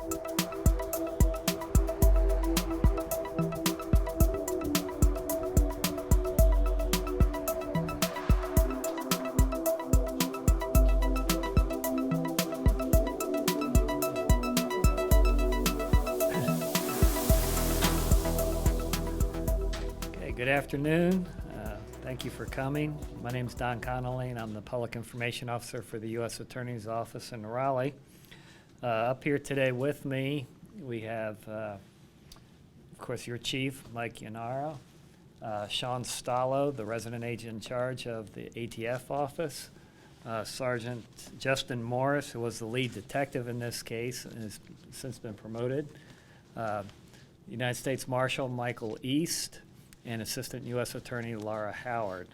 Good afternoon. Thank you for coming. My name is Don Connolly, and I'm the Public Information Officer for the U.S. Attorney's Office in Raleigh. Up here today with me, we have, of course, your Chief, Mike Yaniero, Shawn Stallo, the resident agent in charge of the ATF office, Sergeant Justin Morris, who was the lead detective in this case and has since been promoted, United States Marshal Michael East, and Assistant U.S. Attorney Laura Howard.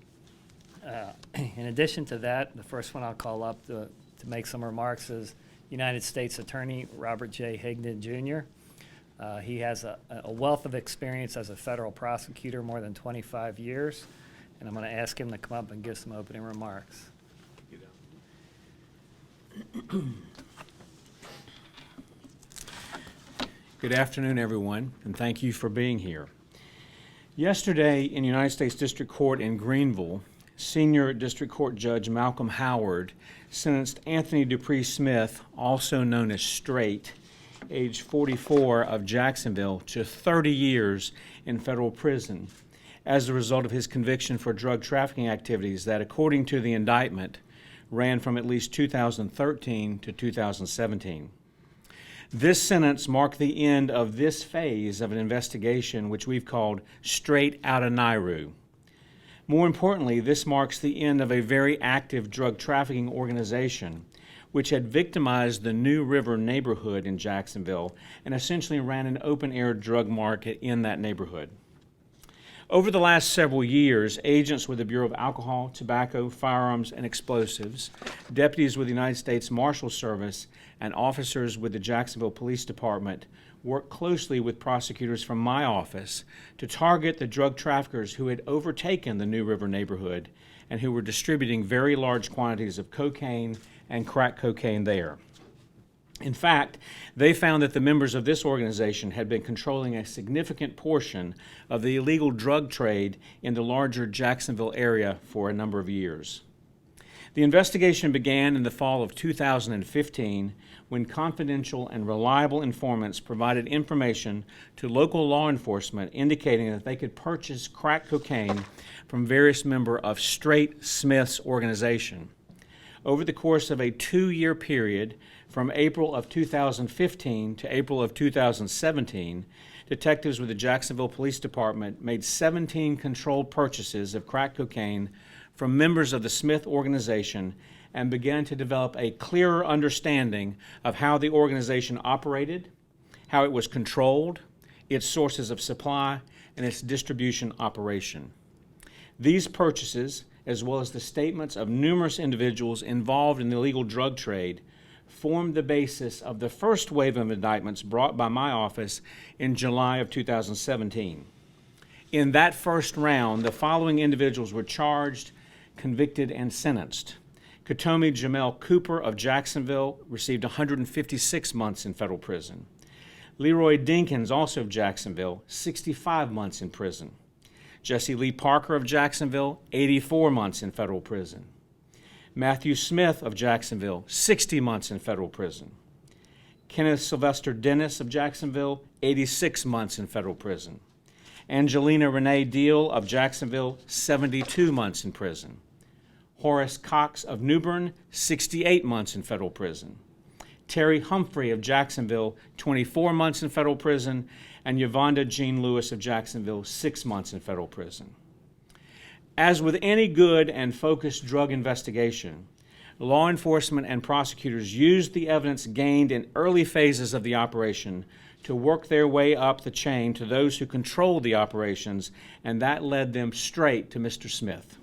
In addition to that, the first one I'll call up to make some remarks is United States Attorney Robert J. Higdon Jr. He has a wealth of experience as a federal prosecutor, more than 25 years, and I'm going to ask him to come up and give some opening remarks. Good afternoon, everyone, and thank you for being here. Yesterday in United States District Court in Greenville, Senior District Court Judge Malcolm Howard sentenced Anthony Dupree Smith, also known as Straight, age 44, of Jacksonville, to 30 years in federal prison as a result of his conviction for drug trafficking activities that, according to the indictment, ran from at least 2013 to 2017. This sentence marked the end of this phase of an investigation which we've called Straight Outta Nauru. More importantly, this marks the end of a very active drug trafficking organization which had victimized the New River neighborhood in Jacksonville and essentially ran an open-air drug market in that neighborhood. Over the last several years, agents with the Bureau of Alcohol, Tobacco, Firearms, and Explosives, deputies with the United States Marshal Service, and officers with the Jacksonville Police Department worked closely with prosecutors from my office to target the drug traffickers who had overtaken the New River neighborhood and who were distributing very large quantities of cocaine and crack cocaine there. In fact, they found that the members of this organization had been controlling a significant portion of the illegal drug trade in the larger Jacksonville area for a number of years. The investigation began in the fall of 2015 when confidential and reliable informants provided information to local law enforcement indicating that they could purchase crack cocaine from various members of Straight Smith's organization. Over the course of a 2-year period, from April of 2015 to April of 2017, detectives with the Jacksonville Police Department made 17 controlled purchases of crack cocaine from members of the Smith organization and began to develop a clearer understanding of how the organization operated, how it was controlled, its sources of supply, and its distribution operation. These purchases, as well as the statements of numerous individuals involved in the illegal drug trade, formed the basis of the first wave of indictments brought by my office in July of 2017. In that first round, the following individuals were charged, convicted, and sentenced. Katomi Jamel Cooper of Jacksonville received 156 months in federal prison. Leroy Dinkins, also of Jacksonville, 65 months in prison. Jesse Lee Parker of Jacksonville, 84 months in federal prison. Matthew Smith of Jacksonville, 60 months in federal prison. Kenneth Sylvester Dennis of Jacksonville, 86 months in federal prison. Angelina Renee Deal of Jacksonville, 72 months in prison. Horace Cox of Newbern, 68 months in federal prison. Terry Humphrey of Jacksonville, 24 months in federal prison. And Yvonda Jean Lewis of Jacksonville, 6 months in federal prison. As with any good and focused drug investigation, law enforcement and prosecutors used the evidence gained in early phases of the operation to work their way up the chain to those who controlled the operations, and that led them straight to Mr. Smith.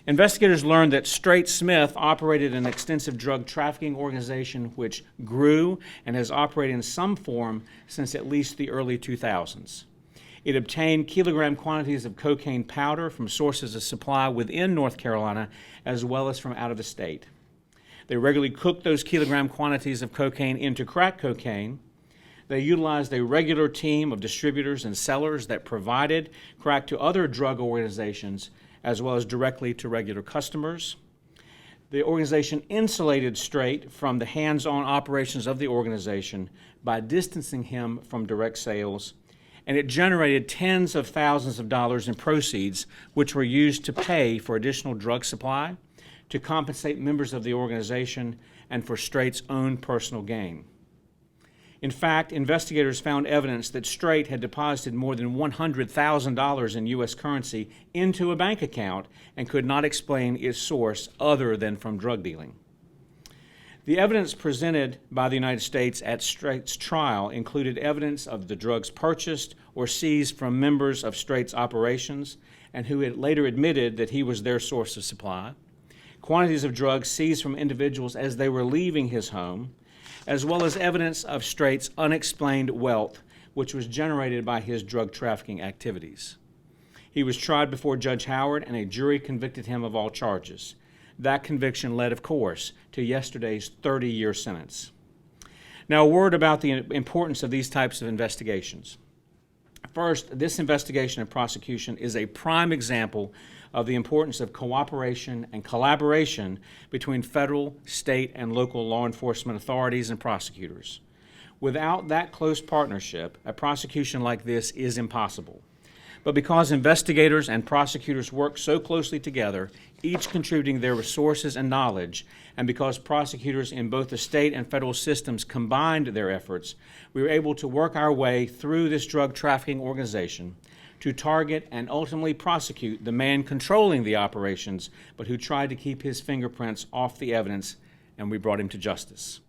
Investigators learned that Straight Smith operated an extensive drug trafficking organization which grew and has operated in some form since at least the early 2000s. It obtained kilogram quantities of cocaine powder from sources of supply within North Carolina as well as from out of the state. They regularly cooked those kilogram quantities of cocaine into crack cocaine, They utilized a regular team of distributors and sellers that provided crack to other drug organizations as well as directly to regular customers. The organization insulated Strait from the hands-on operations of the organization by distancing him from direct sales, and it generated tens of thousands of dollars in proceeds, which were used to pay for additional drug supply, to compensate members of the organization, and for Strait's own personal gain. In fact, investigators found evidence that Strait had deposited more than $100,000 in U.S. currency into a bank account and could not explain its source other than from drug dealing. The evidence presented by the United States at Strait's trial included evidence of the drugs purchased or seized from members of Strait's operations and who had later admitted that he was their source of supply, quantities of drugs seized from individuals as they were leaving his home, as well as evidence of Strait's unexplained wealth, which was generated by his drug trafficking activities. He was tried before Judge Howard, and a jury convicted him of all charges. That conviction led, of course, to yesterday's 30-year sentence. Now, a word about the importance of these types of investigations. First, this investigation and prosecution is a prime example of the importance of cooperation and collaboration between federal, state, and local law enforcement authorities and prosecutors. Without that close partnership, a prosecution like this is impossible. But because investigators and prosecutors work so closely together, each contributing their resources and knowledge, and because prosecutors in both the state and federal systems combined their efforts, we were able to work our way through this drug trafficking organization to target and ultimately prosecute the man controlling the operations, but who tried to keep his fingerprints off the evidence, and we brought him to justice.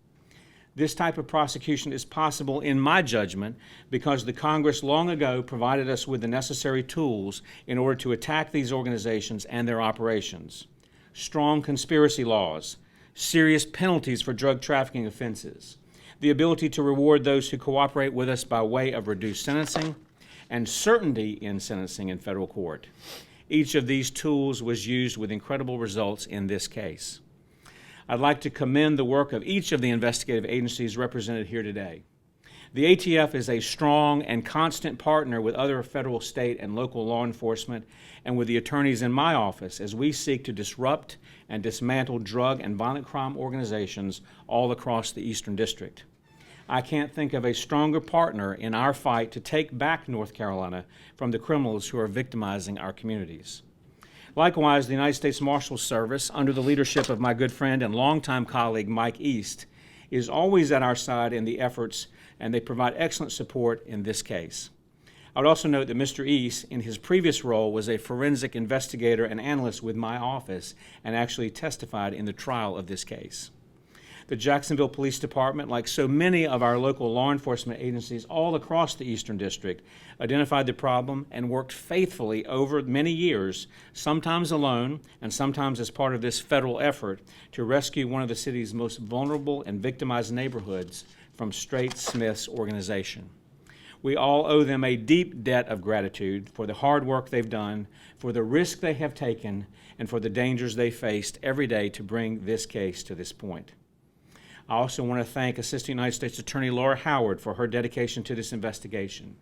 This type of prosecution is possible, in my judgment, because the Congress long ago provided us with the necessary tools in order to attack these organizations and their operations. Strong conspiracy laws, serious penalties for drug trafficking offenses, the ability to reward those who cooperate with us by way of reduced sentencing, and certainty in sentencing in federal court. Each of these tools was used with incredible results in this case. I'd like to commend the work of each of the investigative agencies represented here today. The ATF is a strong and constant partner with other federal, state, and local law enforcement and with the attorneys in my office as we seek to disrupt and dismantle drug and violent crime organizations all across the Eastern District. I can't think of a stronger partner in our fight to take back North Carolina from the criminals who are victimizing our communities. Likewise, the United States Marshal Service, under the leadership of my good friend and longtime colleague Mike East, is always at our side in the efforts, and they provide excellent support in this case. I would also note that Mr. East, in his previous role, was a forensic investigator and analyst with my office and actually testified in the trial of this case. The Jacksonville Police Department, like so many of our local law enforcement agencies all across the Eastern District, identified the problem and worked faithfully over many years, sometimes alone and sometimes as part of this federal effort, to rescue one of the city's most vulnerable and victimized neighborhoods from Strait Smith's organization. We all owe them a deep debt of gratitude for the hard work they've done, for the risk they have taken, and for the dangers they faced every day to bring this case to this point. I also want to thank Assistant United States Attorney Laura Howard for her dedication to this investigation.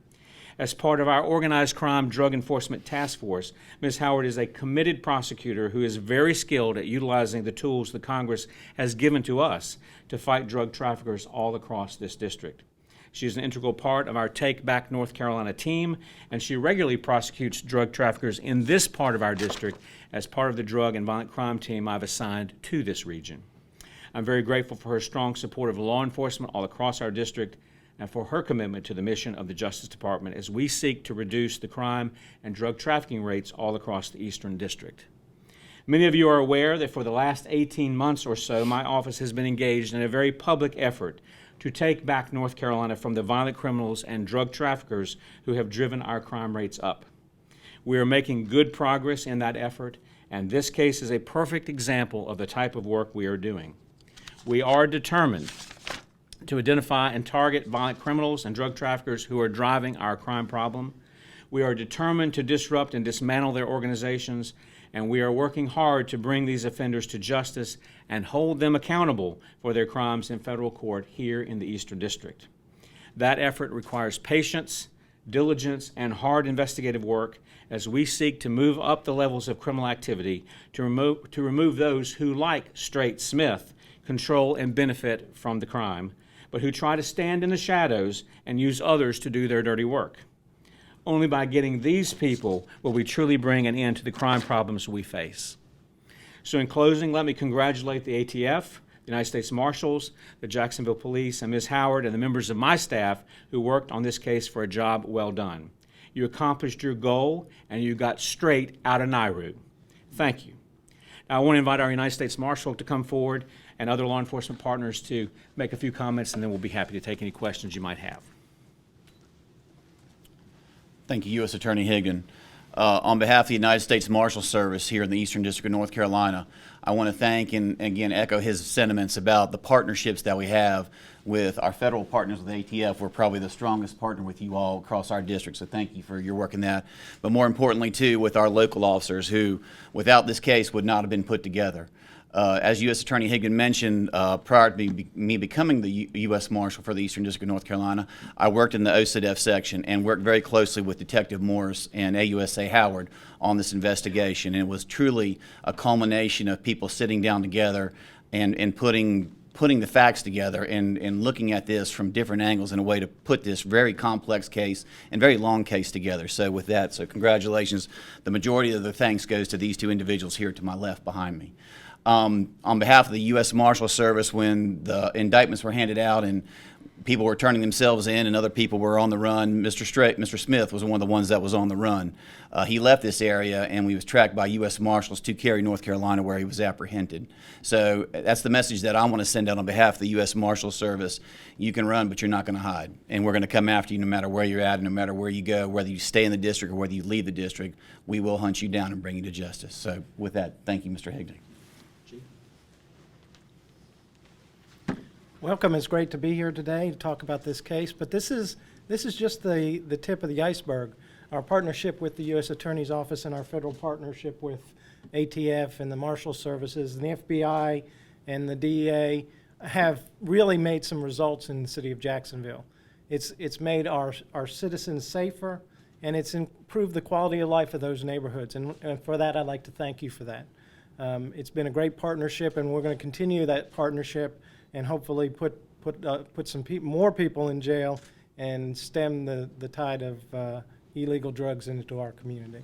As part of our Organized Crime Drug Enforcement Task Force, Ms. Howard is a committed prosecutor who is very skilled at utilizing the tools the Congress has given to us to fight drug traffickers all across this district. She is an integral part of our Take Back North Carolina team, and she regularly prosecutes drug traffickers in this part of our district as part of the drug and violent crime team I've assigned to this region. I'm very grateful for her strong support of law enforcement all across our district and for her commitment to the mission of the Justice Department as we seek to reduce the crime and drug trafficking rates all across the Eastern District. Many of you are aware that for the last 18 months or so, my office has been engaged in a very public effort to take back North Carolina from the violent criminals and drug traffickers who have driven our crime rates up. We are making good progress in that effort, and this case is a perfect example of the type of work we are doing. We are determined to identify and target violent criminals and drug traffickers who are driving our crime problem. We are determined to disrupt and dismantle their organizations, and we are working hard to bring these offenders to justice and hold them accountable for their crimes in federal court here in the Eastern District. That effort requires patience, diligence, and hard investigative work as we seek to move up the levels of criminal activity to remove those who, like Straight Smith, control and benefit from the crime, but who try to stand in the shadows and use others to do their dirty work. Only by getting these people will we truly bring an end to the crime problems we face. So in closing, let me congratulate the ATF, the United States Marshals, the Jacksonville Police, and Ms. Howard and the members of my staff who worked on this case for a job well done. You accomplished your goal, and you got straight out of Nauru. Thank you. Now, I want to invite our United States Marshal to come forward and other law enforcement partners to make a few comments, and then we'll be happy to take any questions you might have. Thank you, U.S. Attorney Higdon. On behalf of the United States Marshal Service here in the Eastern District of North Carolina, I want to thank and again echo his sentiments about the partnerships that we have with our federal partners with ATF. We're probably the strongest partner with you all across our district, so thank you for your work in that. But more importantly, too, with our local officers who, without this case, would not have been put together. As U.S. Attorney Higdon mentioned, prior to me becoming the U.S. Marshal for the Eastern District of North Carolina, I worked in the OCDF section and worked very closely with Detective Morris and AUSA Howard on this investigation. And it was truly a culmination of people sitting down together and putting the facts together and looking at this from different angles in a way to put this very complex case and very long case together. So with that, so congratulations. The majority of the thanks goes to these two individuals here to my left behind me. On behalf of the U.S. Marshal Service, when the indictments were handed out and people were turning themselves in and other people were on the run, Mr. Smith was one of the ones that was on the run. He left this area and he was tracked by U.S. Marshals to Cary, North Carolina, where he was apprehended. So that's the message that I want to send out on behalf of the U.S. Marshal Service. You can run, but you're not going to hide. And we're going to come after you no matter where you're at and no matter where you go, whether you stay in the district or whether you leave the district. We will hunt you down and bring you to justice. So with that, thank you, Mr. Higdon. Welcome. It's great to be here today to talk about this case, but this is just the tip of the iceberg. Our partnership with the U.S. Attorney's Office and our federal partnership with ATF and the Marshal Services and the FBI and the DEA have really made some results in the city of Jacksonville. It's made our citizens safer, and it's improved the quality of life of those neighborhoods, and for that I'd like to thank you for that. It's been a great partnership, and we're going to continue that partnership and hopefully put some more people in jail and stem the tide of illegal drugs into our community.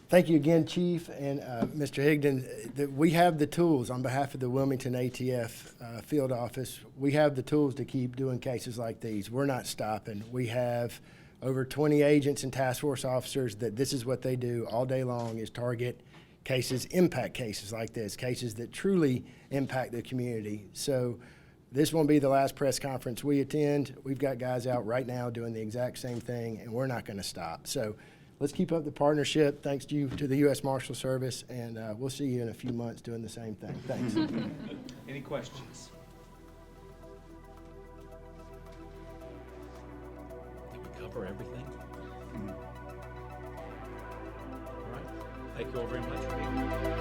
Thank you again, Chief and Mr. Higdon. We have the tools on behalf of the Wilmington ATF field office. We have the tools to keep doing cases like these. We're not stopping. We have over 20 agents and task force officers that this is what they do all day long, is target cases, impact cases like this, cases that truly impact the community. So this won't be the last press conference we attend. We've got guys out right now doing the exact same thing, and we're not going to stop. So let's keep up the partnership. Thanks to you, to the U.S. Marshal Service, and we'll see you in a few months doing the same thing. Thanks. Any questions? Did we cover everything? All right. Thank you all very much for being here.